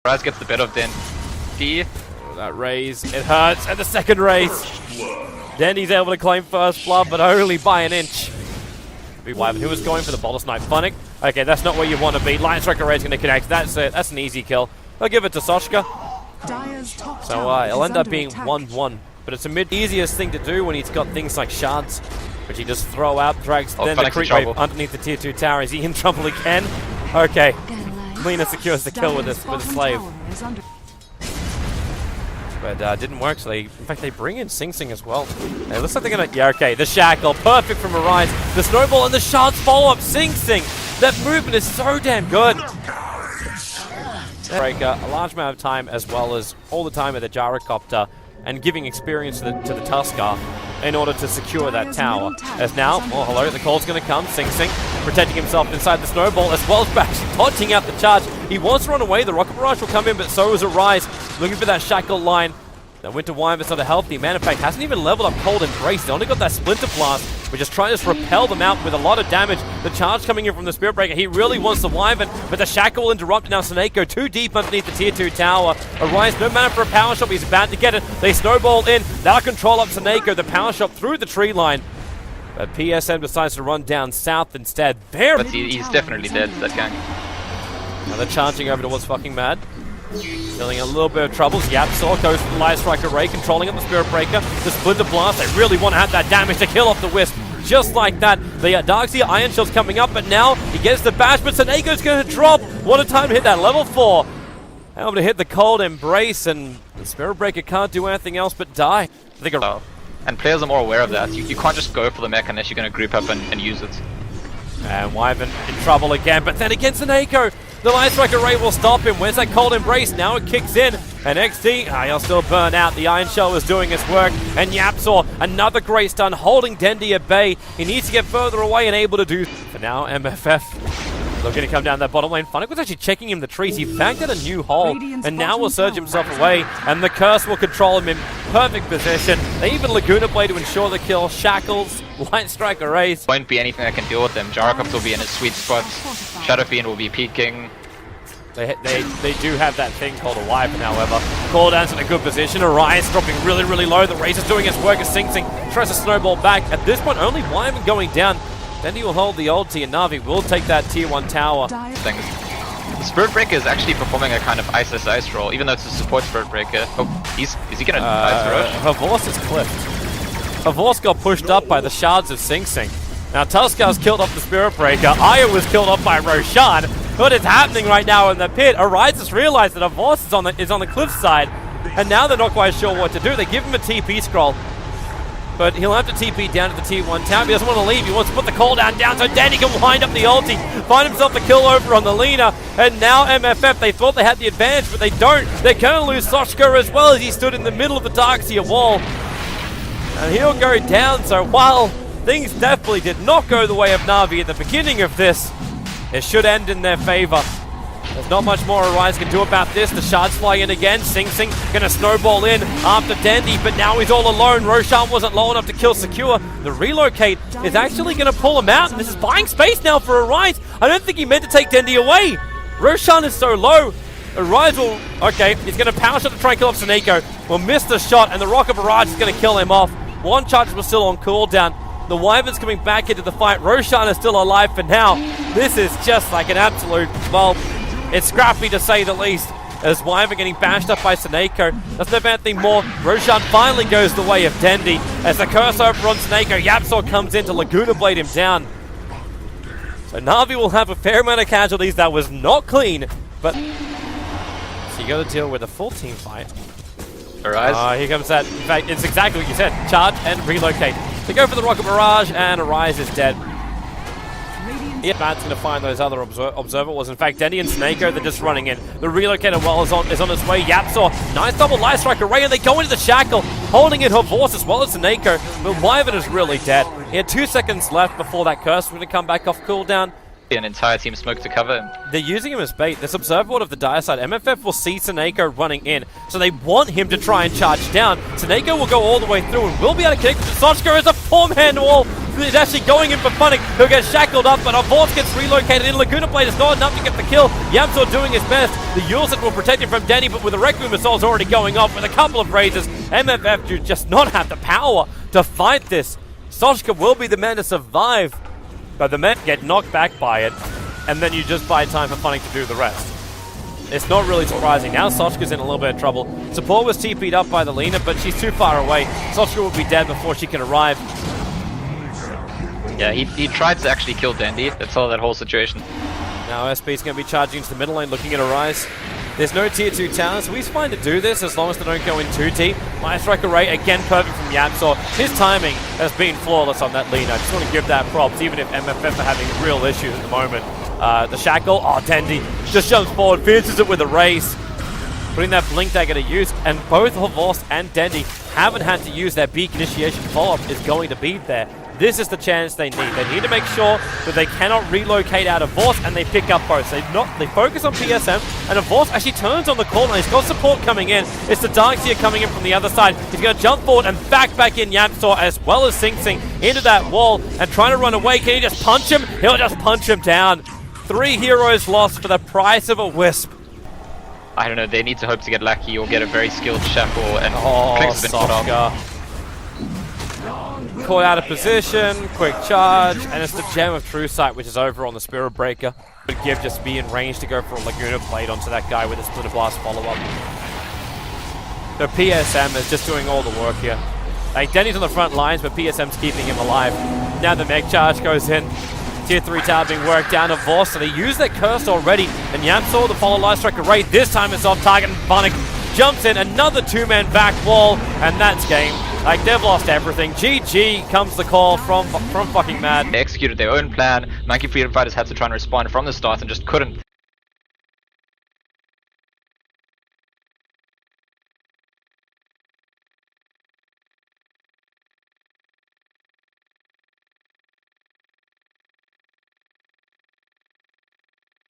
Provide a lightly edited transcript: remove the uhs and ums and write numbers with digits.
Rise gets the better of Den. D. That raise, it hurts, and the second raise. Then he's able to claim first blood, but only by an inch. Wyvern, who was going for the Boulder Snipe. Funnick, okay, that's not where you want to be. Lion Striker Raid's going to connect. That's it. That's an easy kill. I'll give it to Sochka. So it'll end up being 1-1. But it's a easiest thing to do when he's got things like shards, which he just throw out, drags, then the creep wave underneath the tier 2 tower. Is he in trouble again? Okay. Lena secures the kill with his slave. But didn't work, so in fact they bring in SingSing as well. It looks like they're gonna, yeah, okay, the shackle, perfect from Arise, the snowball and the shards follow up. SingSing, that movement is so damn good. Breaker, a large amount of time as well as all the time at the gyrocopter and giving experience to the Tuskar in order to secure that tower. As now, oh hello, the call's gonna come. SingSing protecting himself inside the snowball as well as back, dodging out the charge. He wants to run away, the Rocket Barrage will come in, but so is Arise, looking for that shackle line. Now Winter Wyvern's not a healthy man. In fact, hasn't even leveled up Cold Embrace. They only got that Splinter Blast, which is trying to repel them out with a lot of damage. The charge coming in from the Spirit Breaker. He really wants the Wyvern, but the shackle will interrupt now. Snako too deep underneath the tier 2 tower. Arise, no mana for a power shot. He's about to get it. They snowball in. That'll control up Snako. The power shot through the tree line. But PSM decides to run down south instead. But he's definitely dead, that gang. Now they're charging over towards fucking Mad. Feeling a little bit of troubles. YapzOr goes for the Lion Striker Ray, controlling up the Spirit Breaker. The Splinter Blast, they really want to have that damage to kill off the Wisp. Just like that. The Darkseer Iron Shell's coming up, but now he gets the bash, but Snako's going to drop. What a time to hit that level 4. Able to hit the Cold Embrace, and the Spirit Breaker can't do anything else but die. I think and players are more aware of that. You can't just go for the mech unless you're going to group up and use it. And Wyvern in trouble again, but then against Snako, the Lion Striker Ray will stop him. Where's that Cold Embrace? Now it kicks in. And XD, he'll still burn out. The Iron Shell is doing its work. And YapzOr, another great stun, holding Dendi at bay. He needs to get further away and able to do. For now, MFF looking to come down that bottom lane. Funnick was actually checking him the trees. He banked at a new hole. And now will surge himself away. And the Curse will control him in perfect position. They even Laguna Blade to ensure the kill. Shackles, Lion Striker Rays. Won't be anything that can deal with them. Gyrocopter will be in his sweet spot. Shadow Fiend will be peeking. They do have that thing called a Wyvern, however. Cooldown's in a good position. Arise dropping really, really low. The Raze is doing its work as SingSing tries to snowball back. At this point, only Wyvern going down. Then he will hold the ulti, and NaVi will take that tier 1 tower. The Spirit Breaker is actually performing a kind of ice role, even though it's a support Spirit Breaker. Oh, is he gonna Havorse is clipped. Havorse got pushed up by the shards of SingSing. Now Tuskar's killed off the Spirit Breaker. Aya was killed off by Roshan. What is happening right now in the pit? Arise has realized that Havorse is on the cliff side, and now they're not quite sure what to do. They give him a TP scroll, but he'll have to TP down to the tier 1 tower. He doesn't want to leave. He wants to put the cooldown down so Danny can wind up the ulti, find himself a kill over on the Lina, and now MFF, they thought they had the advantage, but they don't. They're going to lose Sochka as well as he stood in the middle of the Darkseer wall. And he'll go down, so while things definitely did not go the way of NaVi at the beginning of this, it should end in their favor. There's not much more Arise can do about this. The shards fly in again. SingSing gonna snowball in after Dendi, but now he's all alone. Roshan wasn't low enough to kill Secure. The relocate is actually gonna pull him out, and this is buying space now for Arise. I don't think he meant to take Dendi away. Roshan is so low. Arise will, okay, he's gonna power shot to try and kill off Snako. Will miss the shot, and the Rocket Barrage is gonna kill him off. One charge was still on cooldown. The Wyvern's coming back into the fight. Roshan is still alive for now. This is just like an absolute, well, it's scrappy to say the least. As Wyvern getting bashed up by Snako. Doesn't have anything more. Roshan finally goes the way of Dendi. As the curse over on Snako, YapzOr comes in to Laguna Blade him down. So NaVi will have a fair amount of casualties. That was not clean, but so you got to deal with a full team fight. Arise. Here comes that. In fact, it's exactly what you said. Charge and relocate. They go for the Rocket Barrage, and Arise is dead. Yeah, Matt's going to find those other observer walls. In fact, Dendi and Snako, they're just running in. The relocator wall is on its way. YapzOr, nice double Light Strike Array, and they go into the shackle, holding in Havorse as well as Snako. But Wyvern is really dead. He had 2 seconds left before that curse was going to come back off cooldown. An entire team smoke to cover him. They're using him as bait. This observer ward of the dire side, MFF will see Snako running in, so they want him to try and charge down. Snako will go all the way through and will be able to connect with Sochka as a 4-man wall is actually going in for Funnick, who gets shackled up, but Avors gets relocated in. Laguna Blade is not enough to get the kill. YapzOr doing his best. The Yulset will protect him from Denny, but with the Requiem Assaults already going off with a couple of raises, MFF do just not have the power to fight this. Sochka will be the man to survive, but the men get knocked back by it, and then you just buy time for Funnick to do the rest. It's not really surprising. Now Sochka's in a little bit of trouble. Support was TP'd up by the Lina, but she's too far away. Sochka will be dead before she can arrive. Yeah, he tried to actually kill Dandy. That's all that whole situation. Now SB's going to be charging into the middle lane, looking at a rise. There's no tier 2 talent, so he's fine to do this as long as they don't go in too deep. Nice strike array, again perfect from YapzOr. His timing has been flawless on that Lina. I just want to give that props, even if MFF are having real issues at the moment. The shackle, Dandy just jumps forward, finishes it with a race, putting that blink dagger to use, and both Avors and Dandy haven't had to use their beak initiation follow-up is going to be there. This is the chance they need. They need to make sure that they cannot relocate out of Avors, and they pick up both. They focus on PSM, and Avors actually turns on the corner. He's got support coming in. It's the Darkseer coming in from the other side. He's going to jump forward and back in YapzOr as well as SingSing into that wall and trying to run away. Can he just punch him? He'll just punch him down. 3 heroes lost for the price of a wisp. I don't know, they need to hope to get lucky or get a very skilled shackle, and Clicks has been Sochka. Caught out of position, quick charge, and it's the Gem of True Sight, which is over on the Spirit Breaker. Would give just be in range to go for a Laguna Blade onto that guy with a Splitter Blast follow-up. The PSM is just doing all the work here. Like, Denny's on the front lines, but PSM's keeping him alive. Now the Meg Charge goes in. Tier 3 tower being worked down of Avors, so they use that curse already. And YapzOr, the follow life strike array, this time it's off target, and Funnick jumps in, another 2-man back wall, and that's game. Like, they've lost everything. GG comes the call from fucking Mad. They executed their own plan. Monkey Freedom Fighters had to try and respond from the start and just couldn't.